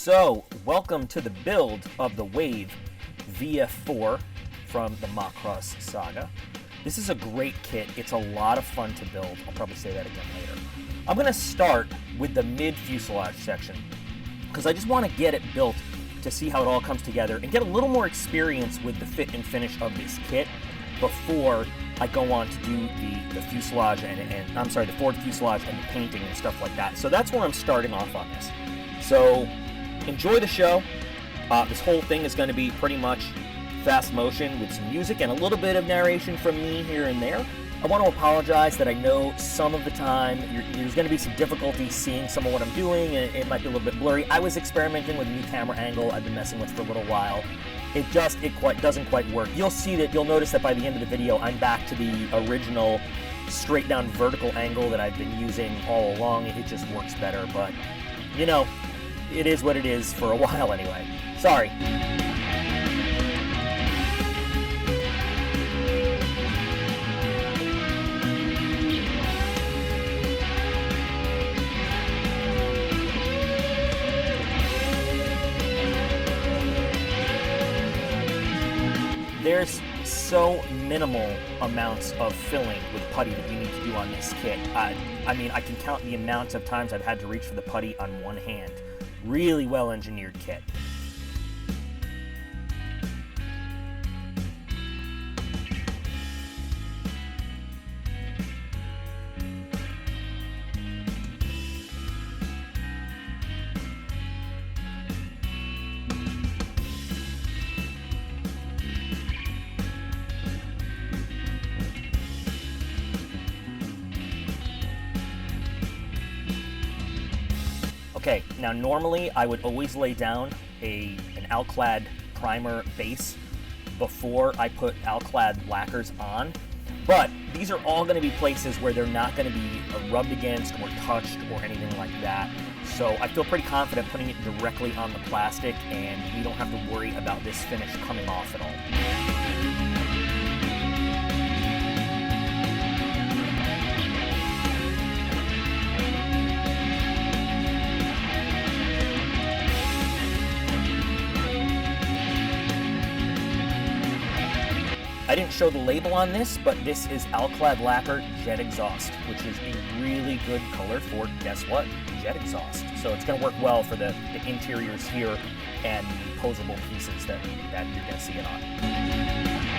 So, welcome to the build of the Wave VF-4 from the Macross saga. This is a great kit. It's a lot of fun to build. I'll probably say that again later. I'm going to start with the mid-fuselage section because I just want to get it built to see how it all comes together and get a little more experience with the fit and finish of this kit before I go on to do the fuselage the forward fuselage and the painting and stuff like that. So that's where I'm starting off on this. So enjoy the show. This whole thing is going to be pretty much fast motion with some music and a little bit of narration from me here and there. I want to apologize that I know some of the time there's going to be some difficulty seeing some of what I'm doing, and it might be a little bit blurry. I was experimenting with a new camera angle I've been messing with for a little while. It doesn't quite work. You'll notice that by the end of the video, I'm back to the original straight down vertical angle that I've been using all along. It just works better, but you know, it is what it is for a while anyway. Sorry. There's so minimal amounts of filling with putty that you need to do on this kit. I mean, I can count the amounts of times I've had to reach for the putty on one hand. Really well engineered kit. Okay, now normally I would always lay down an Alclad primer base before I put Alclad lacquers on, but these are all going to be places where they're not going to be rubbed against or touched or anything like that. So I feel pretty confident putting it directly on the plastic, and we don't have to worry about this finish coming off at all. I didn't show the label on this, but this is Alclad Lacquer Jet Exhaust, which is a really good color for, guess what, jet exhaust. So it's going to work well for the interiors here and the posable pieces that you're going to see it on.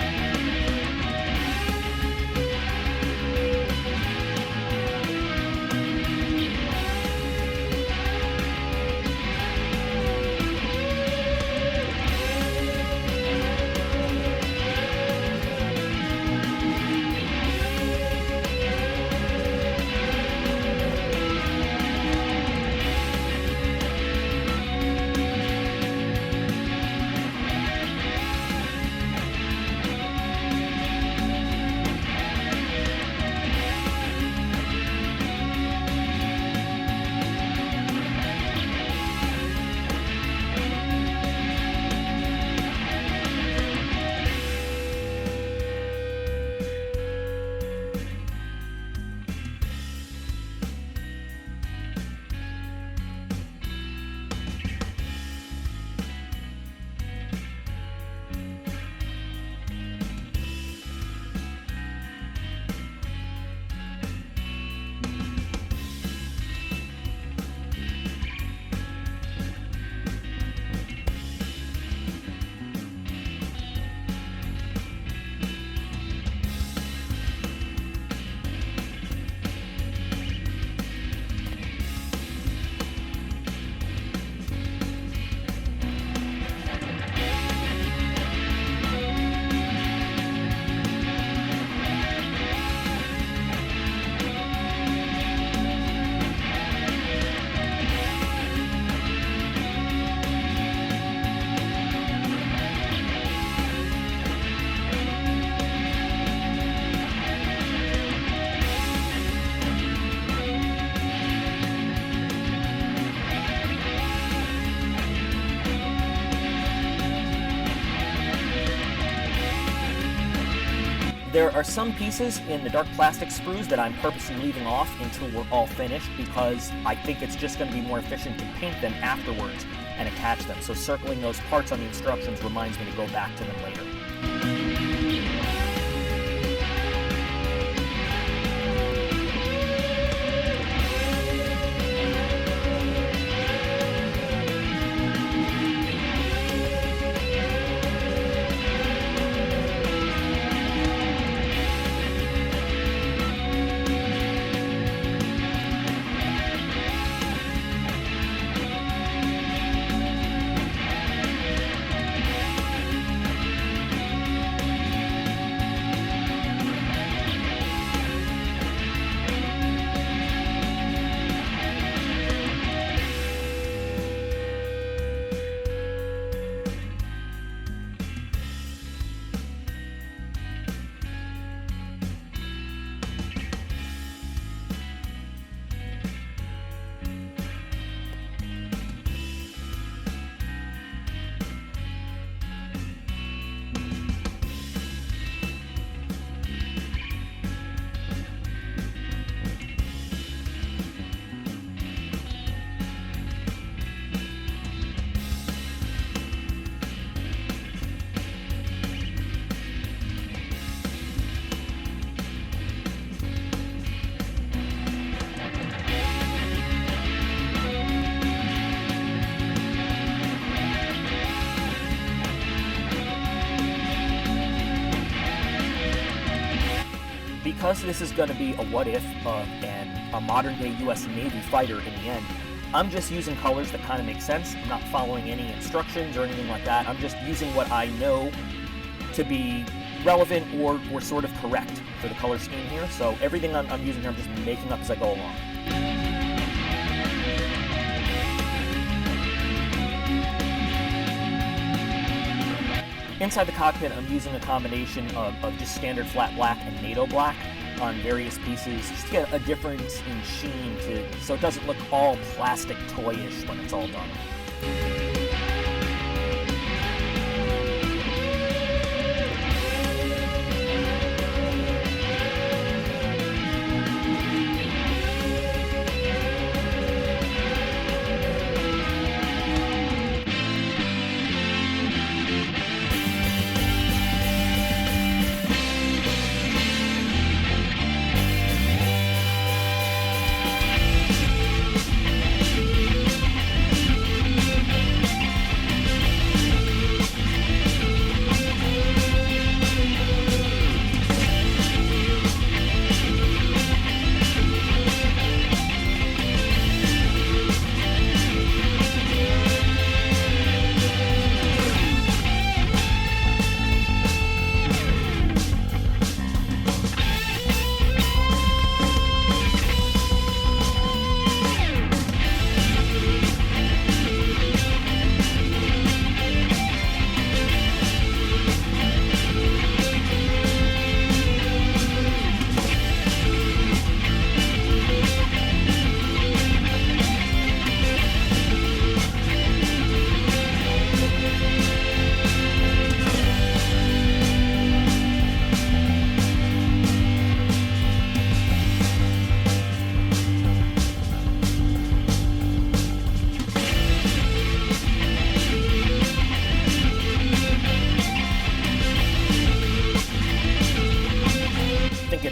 There are some pieces in the dark plastic sprues that I'm purposely leaving off until we're all finished because I think it's just going to be more efficient to paint them afterwards. and attach them. So circling those parts on the instructions reminds me to go back to them later. Because this is going to be a what if and a modern day US Navy fighter in the end, I'm just using colors that kind of make sense. I'm not following any instructions or anything like that. I'm just using what I know to be relevant or sort of correct for the color scheme here. So everything I'm using here, I'm just making up as I go along. Inside the cockpit, I'm using a combination of just standard flat black and NATO black on various pieces, just to get a difference in sheen so it doesn't look all plastic toyish when it's all done.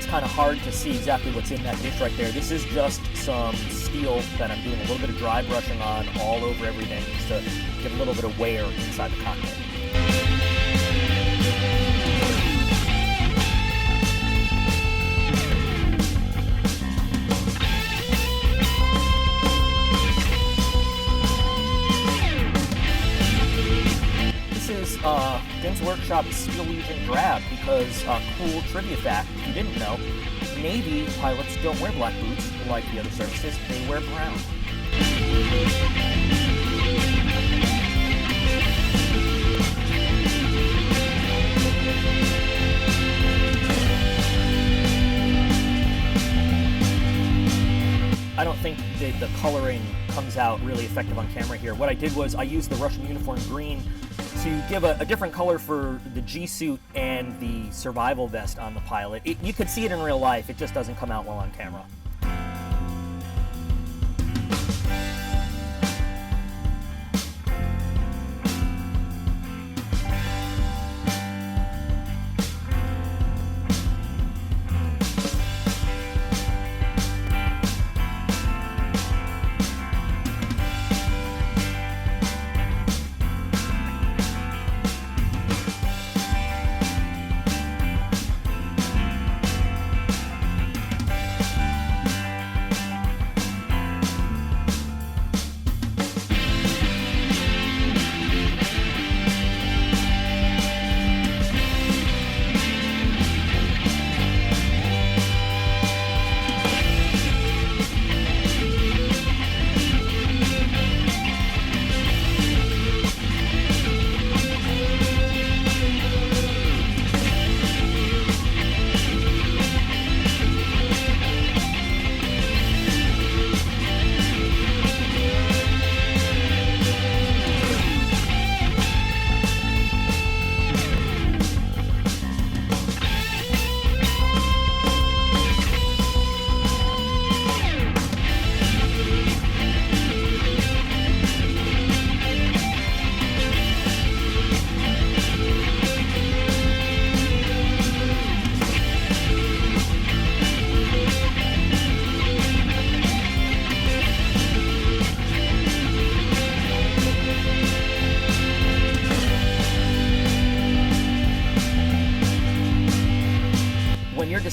Kind of hard to see exactly what's in that dish right there. This is just some steel that I'm doing a little bit of dry brushing on all over everything just to give a little bit of wear inside the cockpit. Games Workshop Steel Legion Drab because, cool trivia fact, if you didn't know, Navy pilots don't wear black boots like the other services, they wear brown. I don't think the coloring comes out really effective on camera here. What I did was I used the Russian uniform green to give a different color for the G-suit and the survival vest on the pilot. You could see it in real life, it just doesn't come out well on camera.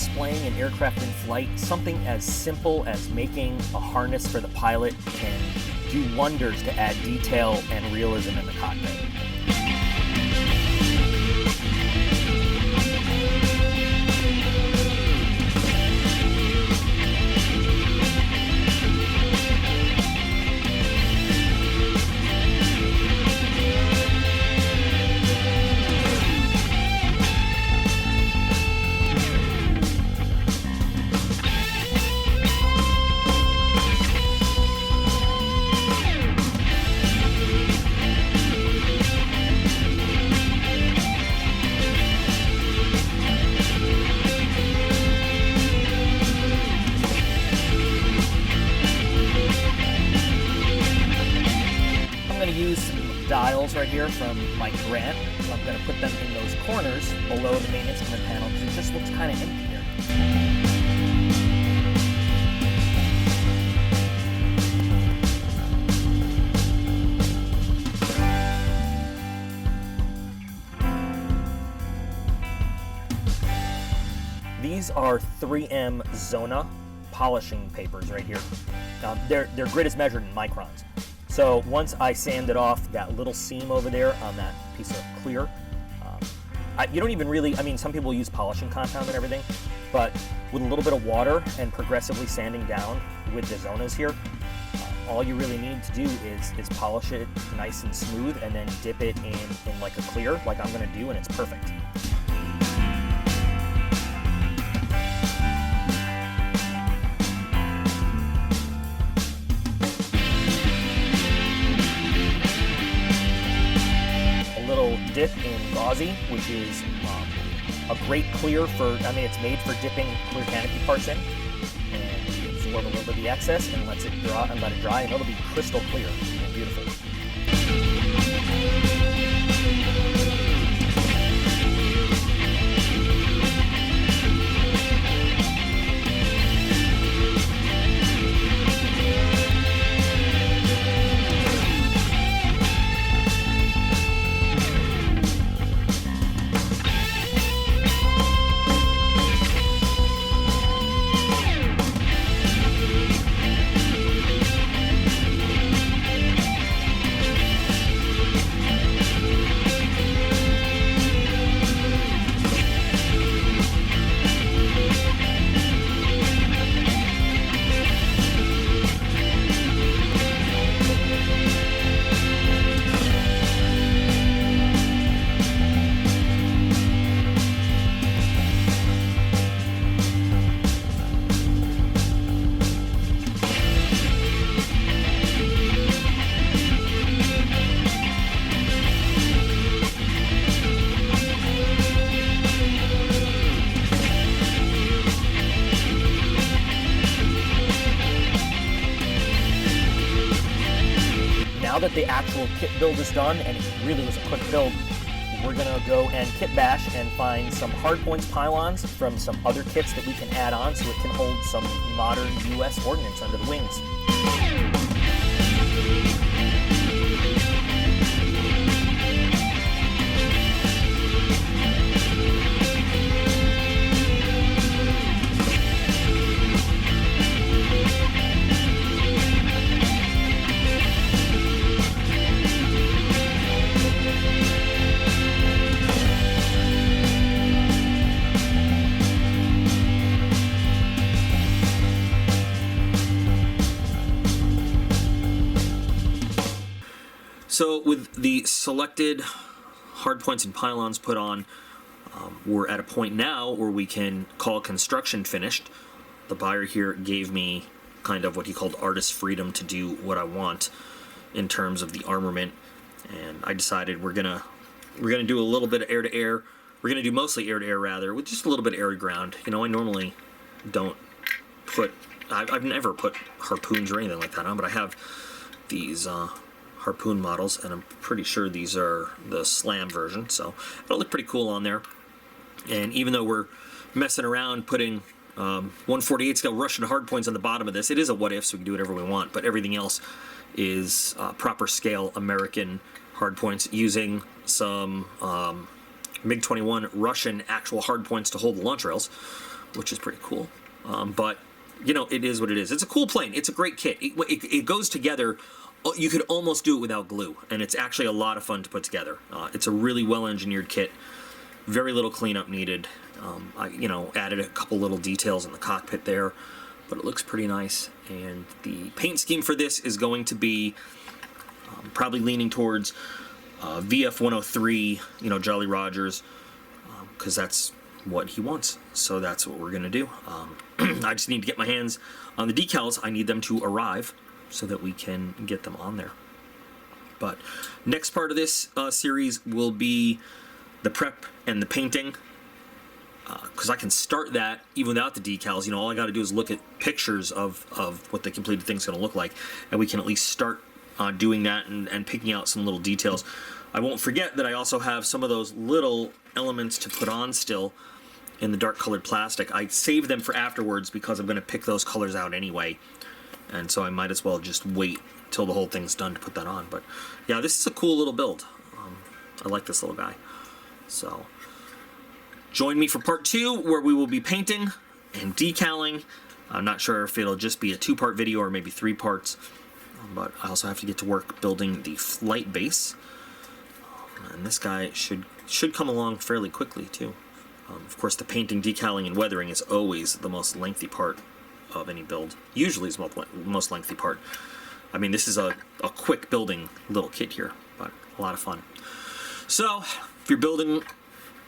displaying an aircraft in flight, something as simple as making a harness for the pilot can do wonders to add detail and realism in the cockpit. Dials right here from my grant. I'm going to put them in those corners below the main instrument panel because it just looks kind of empty here. These are 3M Zona polishing papers right here. Their grit is measured in microns. So once I sanded off that little seam over there on that piece of clear, you don't even really, I mean, some people use polishing compound and everything, but with a little bit of water and progressively sanding down with the zonas here, all you really need to do is polish it nice and smooth and then dip it in like a clear, like I'm gonna do, and it's perfect. Dip in gauzy, which is a great clear for, I mean, it's made for dipping clear canopy parts in, and you absorb a little bit of the excess and let it dry, and it'll be crystal clear and beautiful. Now that the actual kit build is done, and it really was a quick build, we're gonna go and kit bash and find some hardpoints pylons from some other kits that we can add on so it can hold some modern US ordnance under the wings. So with the selected hardpoints and pylons put on, we're at a point now where we can call construction finished. The buyer here gave me kind of what he called artist freedom to do what I want in terms of the armament, and I decided we're gonna do a little bit of air to air. We're gonna do mostly air to air rather, with just a little bit of air to ground. You know, I normally don't put, I've never put harpoons or anything like that on, but I have these harpoon models, and I'm pretty sure these are the slam version, so it'll look pretty cool on there. And even though we're messing around putting 148 scale Russian hardpoints on the bottom of this, it is a what if, so we can do whatever we want, but everything else is proper scale American hardpoints using some MiG-21 Russian actual hardpoints to hold the launch rails. which is pretty cool. But, you know, it is what it is. It's a cool plane. It's a great kit. It goes together. You could almost do it without glue, and it's actually a lot of fun to put together. It's a really well-engineered kit. Very little cleanup needed. I, you know, added a couple little details in the cockpit there, but it looks pretty nice. And the paint scheme for this is going to be probably leaning towards VF-103, you know, Jolly Rogers, because that's what he wants. So that's what we're going to do. I just need to get my hands on the decals. I need them to arrive so that we can get them on there. But next part of this series will be the prep and the painting, because I can start that even without the decals. You know, all I got to do is look at pictures of what the completed thing's going to look like, and we can at least start doing that and picking out some little details. I won't forget that I also have some of those little elements to put on still in the dark colored plastic. I saved them for afterwards because I'm going to pick those colors out anyway, and so I might as well just wait till the whole thing's done to put that on. But yeah, this is a cool little build. I like this little guy. So join me for part 2, where we will be painting and decaling. I'm not sure if it'll just be a 2-part video or maybe 3 parts, but I also have to get to work building the flight base. And this guy should come along fairly quickly too. Of course, the painting, decaling, and weathering is always the most lengthy part of any build. Usually is the most lengthy part. I mean, this is a quick building little kit here, but a lot of fun. So, if you're building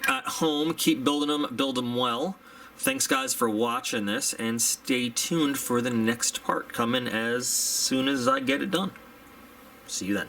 at home, keep building them, build them well. Thanks, guys, for watching this, and stay tuned for the next part coming as soon as I get it done. See you then.